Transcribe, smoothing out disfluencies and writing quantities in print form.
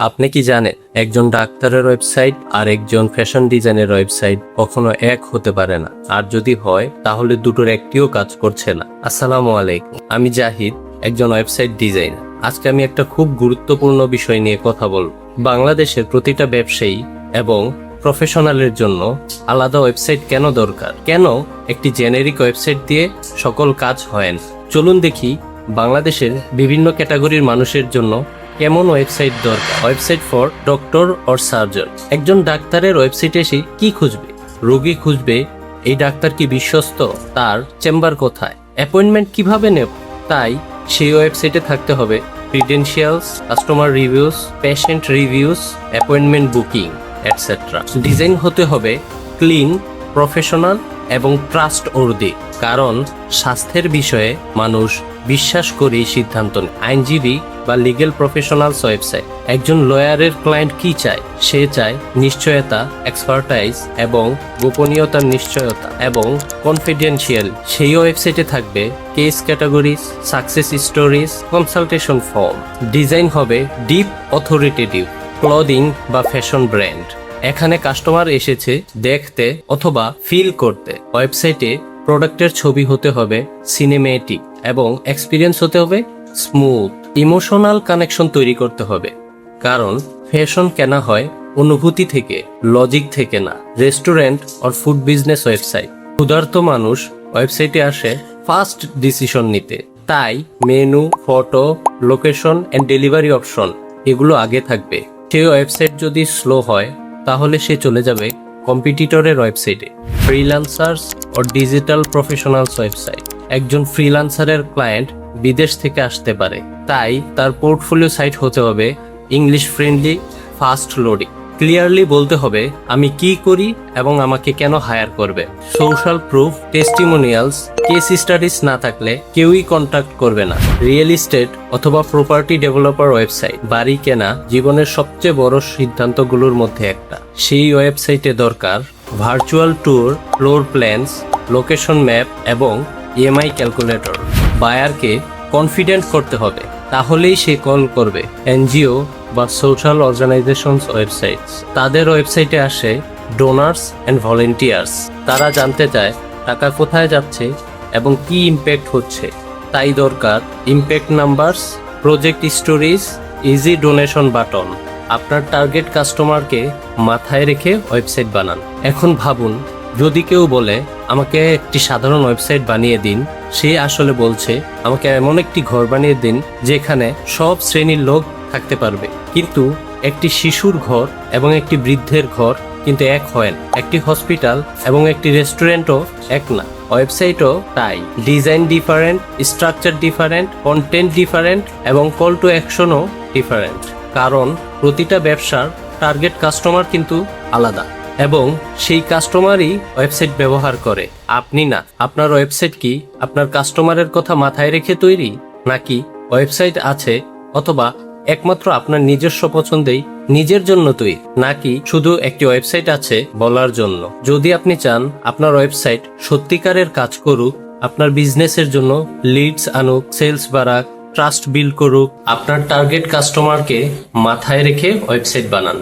আপনি কি জানেন একজন ডাক্তারের ওয়েবসাইট আর একজন ফ্যাশন ডিজাইনের ওয়েবসাইট কখনো এক হতে পারে না, আর যদি হয় তাহলে দুটোর একটিও কাজ করছে না। আসসালামু আলাইকুম, আমি জাহিদ, একজন ওয়েবসাইট ডিজাইনার। আজকে আমি একটা খুব গুরুত্বপূর্ণ বিষয় নিয়ে কথা বলব। বাংলাদেশের প্রতিটা ব্যবসায়ী এবং প্রফেশনালের জন্য আলাদা ওয়েবসাইট কেন দরকার, কেন একটি জেনেরিক ওয়েবসাইট দিয়ে সকল কাজ হয় না। চলুন দেখি বাংলাদেশের বিভিন্ন ক্যাটাগরির মানুষের জন্য কেমন ওয়েবসাইট দরকার। Website for doctor or surgeon. একজন ডাক্তারের ওয়েবসাইটে এসে কি খুঁজবে? রোগী খুঁজবে এই ডাক্তার কি বিশ্বস্ত, তার চেম্বার কোথায়, অ্যাপয়েন্টমেন্ট কিভাবে নেব। তাই সেই ওয়েবসাইটে থাকতে হবে credentials, customer reviews, patient reviews, appointment booking etcetera. Design হতে হবে ক্লিন, প্রফেশনাল এবং ট্রাস্ট ওর্দি, কারণ স্বাস্থ্যের বিষয়ে মানুষ বিশ্বাস করেই সিদ্ধান্ত নেয়। আইনজীবী বা লিগেল প্রফেশনালস ওয়েবসাইট। একজন লয়ারের ক্লায়েন্ট কি চায়? সে চায় নিশ্চয়তা, এক্সপার্টাইজ এবং গোপনীয়তার নিশ্চয়তা এবং কনফিডেন্সিয়াল। সেই ওয়েবসাইটে থাকবে case categories, success stories, consultation form. Design হবে ডিপ অথরিটেটিভ, ক্লদিং বা ফ্যাশন ব্র্যান্ড। এখানে কাস্টমার এসেছে দেখতে অথবা ফিল করতে। ওয়েবসাইটে প্রোডাক্টের ছবি হতে হবে সিনেমেটিক এবং এক্সপিরিয়েন্স হতে হবে স্মুথ। ইমোশনাল কানেকশন তৈরি করতে হবে, কারণ ফ্যাশন কেনা হয় অনুভূতি থেকে, লজিক থেকে না। Restaurant or food business website. ক্ষুধার্ত মানুষ ওয়েবসাইটে আসে ফাস্ট ডিসিশন নিতে, তাই menu, photo, location and delivery option এগুলো আগে থাকবে। সেই ওয়েবসাইট যদি স্লো হয় তাহলে সে চলে যাবে কম্পিটিটরের ওয়েবসাইটে। ফ্রিল্যান্সার্স ও ডিজিটাল প্রফেশনালস ওয়েবসাইট। একজন ফ্রিল্যান্সারের ক্লায়েন্ট বিদেশ থেকে আসতে পারে, তাই তার পোর্টফোলিও সাইট হতে হবে English friendly, fast loading. Clearly বলতে হবে আমি কি করি এবং আমাকে কেন হায়ার করবে। Social proof, testimonials, case studies না থাকলে কেউই কন্ট্যাক্ট করবে না। রিয়েল এস্টেট অথবা প্রপার্টি ডেভেলপার ওয়েবসাইট। বাড়ি কেনা জীবনের সবচেয়ে বড় সিদ্ধান্তগুলোর মধ্যে একটা। সেই ওয়েবসাইটে দরকার virtual tour, floor plans, location map এবং ইএমআই ক্যালকুলেটর। বায়ারকে কনফিডেন্ট করতে হবে, তাহলেই সে কল করবে। এনজিও বা সোশ্যাল অর্গানাইজেশনস ওয়েবসাইটস। তাদের ওয়েবসাইটে আসে ডোনার্স অ্যান্ড ভলেন্টিয়ার্স। তারা জানতে চায় টাকা কোথায় যাচ্ছে এবং কি ইম্প্যাক্ট হচ্ছে। তাই দরকার impact numbers, project stories, easy donation button. আপনার টার্গেট কাস্টমারকে মাথায় রেখে ওয়েবসাইট বানান। এখন ভাবুন, যদি কেউ বলে আমাকে একটি সাধারণ ওয়েবসাইট বানিয়ে দিন, সে আসলে বলছে আমাকে এমন একটি ঘর বানিয়ে দিন যেখানে সব শ্রেণীর লোক থাকতে পারবে। কিন্তু একটি শিশুর ঘর এবং একটি বৃদ্ধের ঘর কিন্তু এক হয় না। একটি হসপিটাল এবং একটি রেস্টুরেন্টও এক না। ওয়েবসাইটও তাই। Design different, structure different, content different এবং কল টু অ্যাকশনও ডিফারেন্ট, কারণ প্রতিটা ব্যবসার টার্গেট কাস্টমার কিন্তু আলাদা এবং সেই কাস্টমারই ওয়েবসাইট ব্যবহার করে, আপনি না। আপনার ওয়েবসাইট কি আপনার কাস্টমারের কথা মাথায় রেখে তৈরি, নাকি ওয়েবসাইট আছে অথবা একমাত্র আপনার নিজস্ব পছন্দেই নিজের জন্য তৈরি, নাকি শুধু একটি ওয়েবসাইট আছে বলার জন্য? যদি আপনি চান আপনার ওয়েবসাইট সত্যিকারের কাজ করুক, আপনার বিজনেসের জন্য লিডস আনুক, সেলস বাড়াক, ট্রাস্ট বিল্ড করুক, আপনার টার্গেট কাস্টমারকে মাথায় রেখে ওয়েবসাইট বানান।